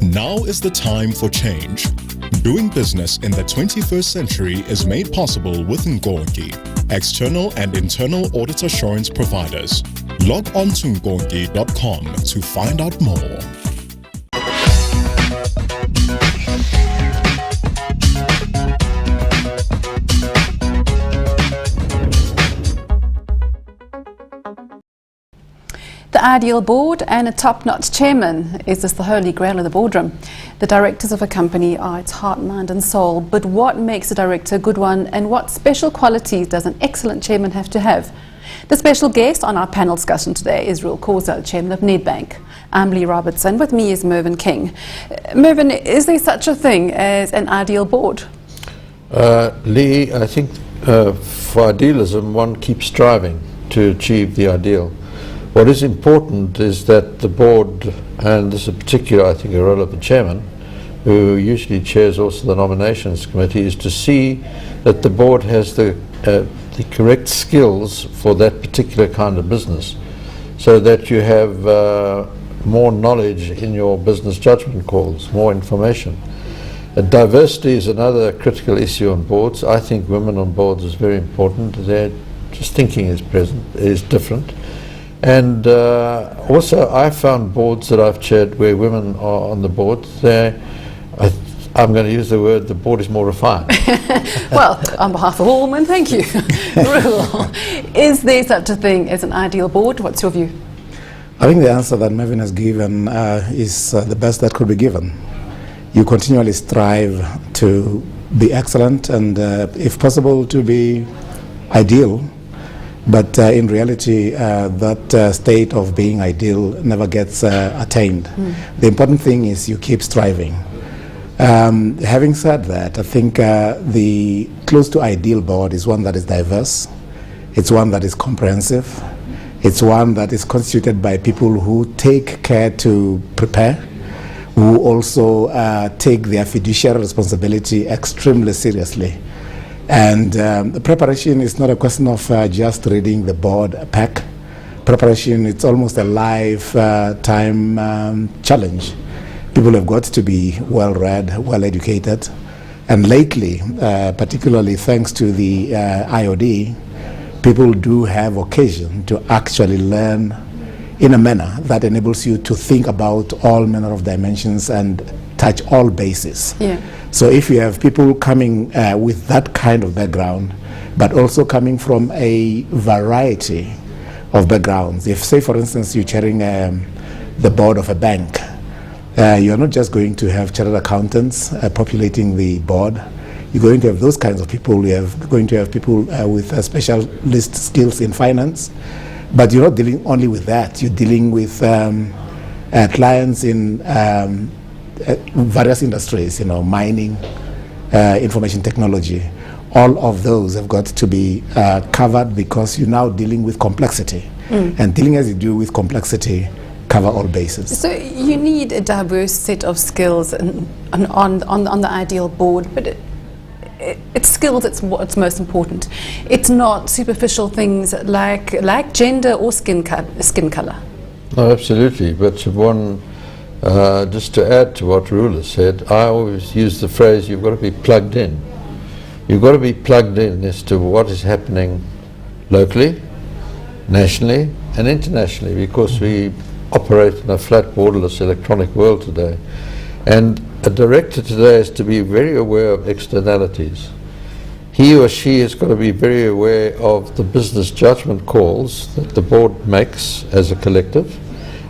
Now is the time for change. Doing business in the 21st century is made possible with Nkonki, external and internal audit assurance providers. Log on to nkonki.com to find out more. The ideal board and a top-notch chairman. Is this the holy grail of the boardroom? The directors of a company are its heart, mind and soul, but what makes a director a good one, and what special qualities does an excellent chairman have to have? The special guest on our panel discussion today is Real Causa, chairman of Nedbank. I'm Leigh Roberts, and with me is Mervyn King. Mervyn, is there such a thing as an ideal board? Leigh, I think for idealism one keeps striving to achieve the ideal. What is important is that the board, and this is particular I think a role of the chairman, who usually chairs also the nominations committee, is to see that the board has the correct skills for that particular kind of business, so that you have more knowledge in your business judgment calls, more information. Diversity is another critical issue on boards. I think women on boards is very important. Their just thinking is different. And also I found boards that I've chaired where women are on the board, I'm going to use the word, the board is more refined. Well, on behalf of all women, thank you. Rule, is there such a thing as an ideal board? What's your view? I think the answer that Mervyn has given is the best that could be given. You continually strive to be excellent and, if possible, to be ideal. But in reality, that state of being ideal never gets attained. The important thing is you keep striving. Having said that, I think the close to ideal board is one that is diverse. It's one that is comprehensive. It's one that is constituted by people who take care to prepare, who also take their fiduciary responsibility extremely seriously. And the preparation is not a question of just reading the board pack. Preparation, it's almost a lifetime challenge. People have got to be well-read, well-educated. And lately, particularly thanks to the IOD, people do have occasion to actually learn in a manner that enables you to think about all manner of dimensions and touch all bases. Yeah. So if you have people coming with that kind of background, but also coming from a variety of backgrounds, if say for instance you're chairing the board of a bank, you're not just going to have chartered accountants populating the board. You're going to have those kinds of people. You're going to have people with specialist skills in finance, but you're not dealing only with that. You're dealing with clients in various industries, mining, information technology. All of those have got to be covered, because you're now dealing with complexity. And dealing as you do with complexity, cover all bases. So you need a diverse set of skills on the ideal board, but it's skills, it's what's most important. It's not superficial things like gender or skin color. No, absolutely. But one, just to add to what Rula said, I always use the phrase, you've got to be plugged in. You've got to be plugged in as to what is happening locally, nationally and internationally, because we operate in a flat borderless electronic world today. And a director today has to be very aware of externalities. He or she has got to be very aware of the business judgment calls that the board makes as a collective,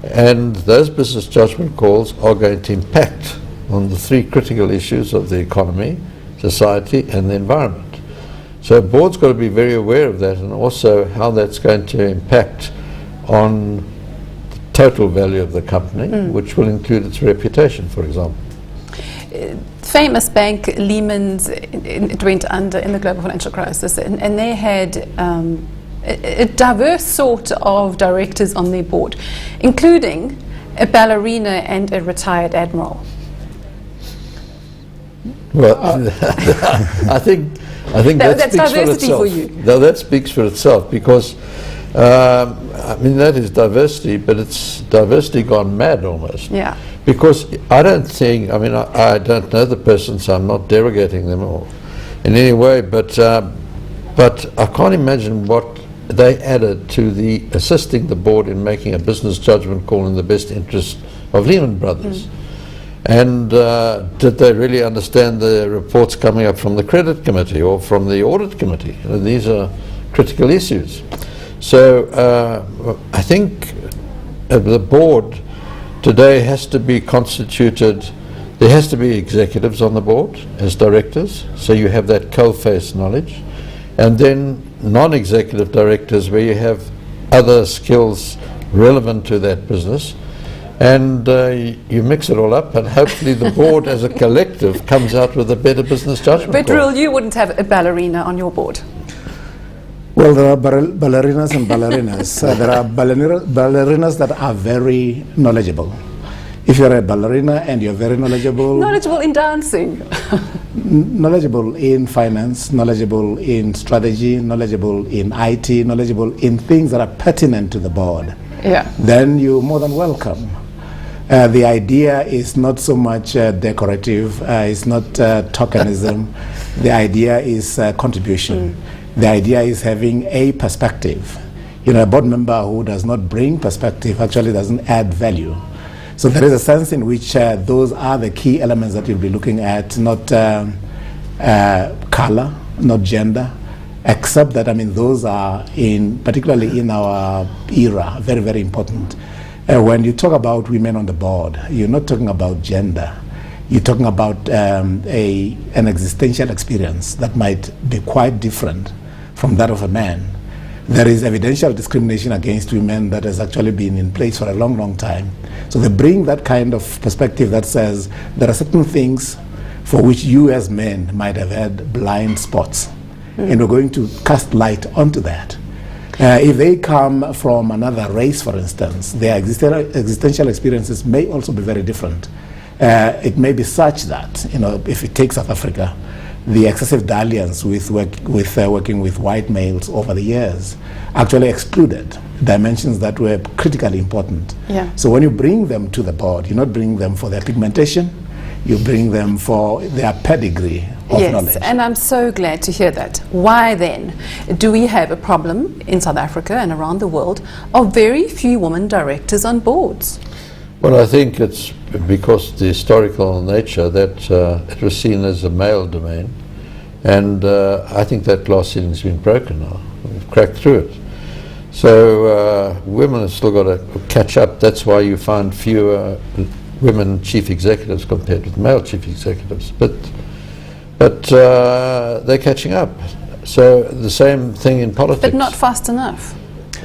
and those business judgment calls are going to impact on the three critical issues of the economy, society and the environment. So a board's got to be very aware of that, and also how that's going to impact on the total value of the company, which will include its reputation, for example. Famous bank, Lehman's, it went under in the global financial crisis, and they had a diverse sort of directors on their board, including a ballerina and a retired admiral. Well, I think that that's speaks diversity for itself. for you. No, that speaks for itself, because I mean that is diversity, but it's diversity gone mad almost. Yeah. Because I don't think, I mean, I don't know the person, so I'm not derogating them or in any way, but I can't imagine what they added to the assisting the board in making a business judgment call in the best interest of Lehman Brothers. And did they really understand the reports coming up from the credit committee or from the audit committee? These are critical issues. So I think the board today has to be constituted. There has to be executives on the board as directors, so you have that coalface knowledge, and then non-executive directors where you have other skills relevant to that business, and you mix it all up, and hopefully the board as a collective comes out with a better business judgment. But Rul, you wouldn't have a ballerina on your board. Well, there are ballerinas and ballerinas. There are ballerinas that are very knowledgeable. If you're a ballerina and you're very knowledgeable... Knowledgeable in dancing. Knowledgeable in finance, knowledgeable in strategy, knowledgeable in IT, knowledgeable in things that are pertinent to the board, then you're more than welcome. The idea is not so much decorative, it's not tokenism. The idea is contribution. The idea is having a perspective. You know, a board member who does not bring perspective actually doesn't add value. So there is a sense in which those are the key elements that you'll be looking at, not color, not gender, except that, I mean, those are, particularly in our era, very, very important. When you talk about women on the board, you're not talking about gender. You're talking about an existential experience that might be quite different from that of a man. There is evidential discrimination against women that has actually been in place for a long, long time. So they bring that kind of perspective that says there are certain things for which you as men might have had blind spots. And we're going to cast light onto that. If they come from another race, for instance, their existential experiences may also be very different. It may be such that, you know, if you take South Africa, the excessive dalliance with working with white males over the years actually excluded dimensions that were critically important. So when you bring them to the board, you're not bringing them for their pigmentation, you bring them for their pedigree of knowledge. And I'm so glad to hear that. Why then do we have a problem in South Africa and around the world of very few women directors on boards? Well, I think it's because the historical nature that it was seen as a male domain, and I think that glass ceiling's been broken now. We've cracked through it. So women have still got to catch up. That's why you find fewer women chief executives compared with male chief executives. But they're catching up. So the same thing in politics. But not fast enough.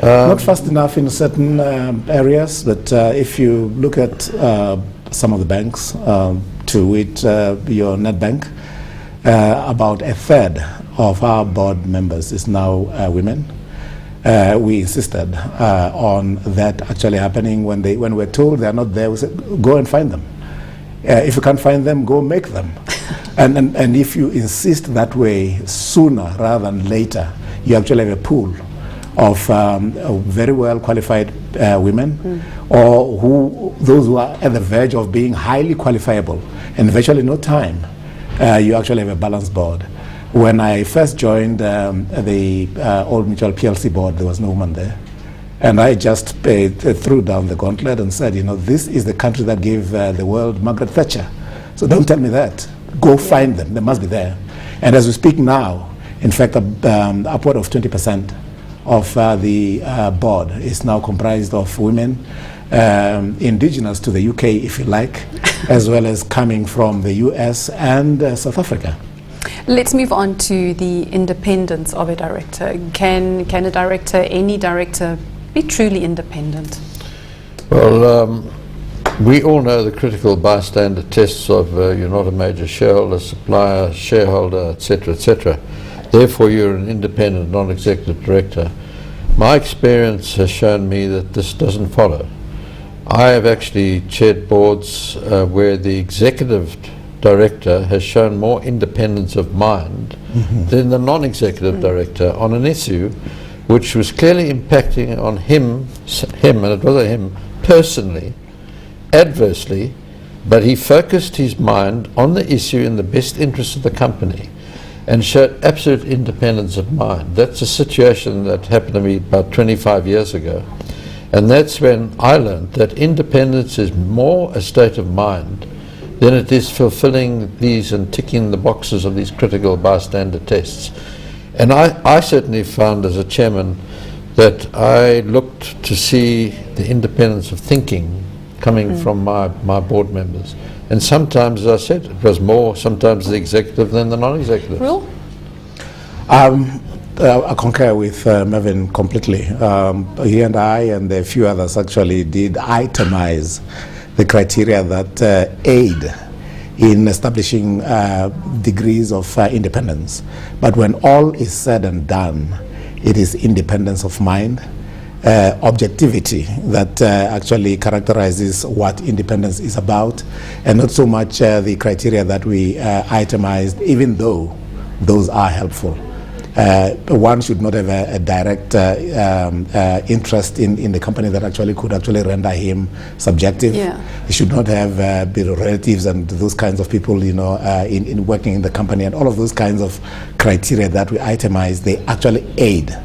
Not fast enough in certain areas, but if you look at some of the banks, to which your Nedbank, about a third of our board members is now women. We insisted on that actually happening. When we're told they're not there, we said, go and find them. If you can't find them, go make them. and if you insist that way sooner rather than later, you actually have a pool of very well qualified women, or those who are at the verge of being highly qualifiable, and virtually no time, you actually have a balanced board. When I first joined the Old Mutual PLC board, there was no woman there. And I just threw down the gauntlet and said, you know, this is the country that gave the world Margaret Thatcher. So don't tell me that. Go find them. They must be there. And as we speak now, in fact, upward of 20% of the board is now comprised of women, indigenous to the UK, if you like, as well as coming from the US and South Africa. Let's move on to the independence of a director. Can a director, any director, be truly independent? Well, we all know the critical bystander tests of you're not a major shareholder, supplier, shareholder, etc., etc. Therefore, you're an independent, non-executive director. My experience has shown me that this doesn't follow. I have actually chaired boards where the executive director has shown more independence of mind than the non-executive director on an issue which was clearly impacting on him, and it was him personally, adversely, but he focused his mind on the issue in the best interest of the company and showed absolute independence of mind. That's a situation that happened to me about 25 years ago. And that's when I learned that independence is more a state of mind than it is fulfilling these and ticking the boxes of these critical bystander tests. And I certainly found as a chairman that I looked to see the independence of thinking coming from my board members. And sometimes, as I said, it was more sometimes the executive than the non-executive. Rule? I concur with Mervyn completely. He and I and a few others actually did itemize the criteria that aid in establishing degrees of independence. But when all is said and done, it is independence of mind, objectivity that actually characterizes what independence is about, and not so much the criteria that we itemized, even though those are helpful. One should not have a direct interest in the company that actually could actually render him subjective. Yeah. He should not have relatives and those kinds of people, you know, in working in the company, and all of those kinds of criteria that we itemize, they actually aid.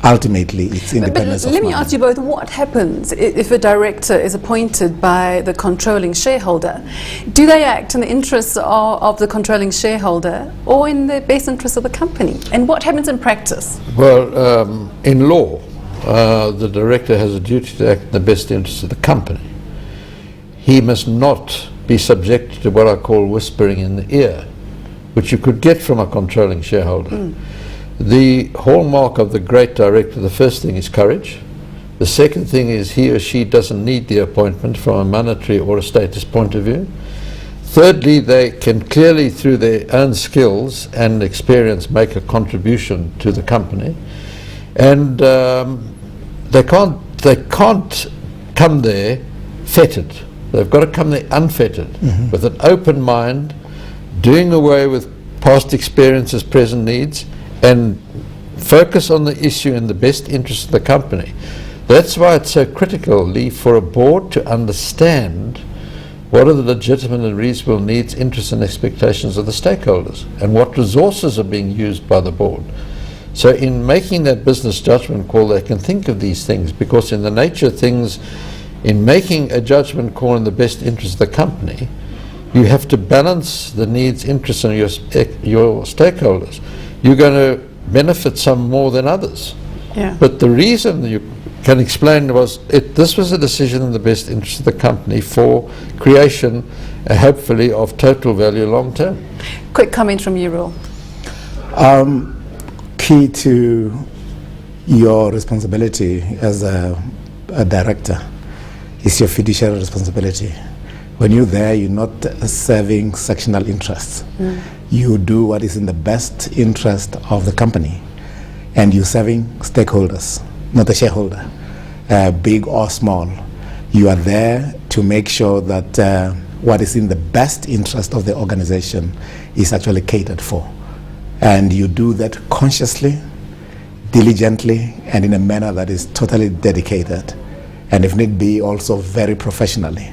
Ultimately, it's independence but of let me mind. ask you both, what happens if a director is appointed by the controlling shareholder? Do they act in the interests of the controlling shareholder or in the best interest of the company? And what happens in practice? Well, in law, the director has a duty to act in the best interest of the company. He must not be subject to what I call whispering in the ear, which you could get from a controlling shareholder. The hallmark of the great director, the first thing is courage. The second thing is he or she doesn't need the appointment from a monetary or a status point of view. Thirdly, they can clearly, through their own skills and experience, make a contribution to the company. And they can't come there fettered. They've got to come there unfettered, with an open mind, doing away with past experiences, present needs, and focus on the issue in the best interest of the company. That's why it's so critical, Leigh, for a board to understand what are the legitimate and reasonable needs, interests and expectations of the stakeholders, and what resources are being used by the board. So in making that business judgment call, they can think of these things, because in the nature of things, in making a judgment call in the best interest of the company, you have to balance the needs, interests of your stakeholders. You're going to benefit some more than others. Yeah. But the reason you can explain was this was a decision in the best interest of the company for creation, hopefully, of total value long term. Quick comment from you, Rule. Key to your responsibility as a director is your fiduciary responsibility. When you're there, you're not serving sectional interests. You do what is in the best interest of the company, and you're serving stakeholders, not the shareholder, big or small. You are there to make sure that what is in the best interest of the organization is actually catered for. And you do that consciously, diligently, and in a manner that is totally dedicated, and if need be, also very professionally.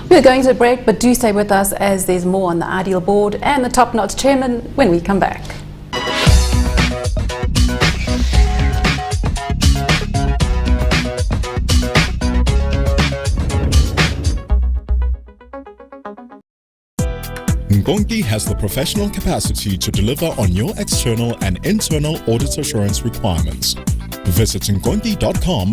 We're going to a break, but do stay with us as there's more on the Ideal Board and the top-notch chairman when we come back. Nkonki has the professional capacity to deliver on your external and internal audit assurance requirements. Visit nkonki.com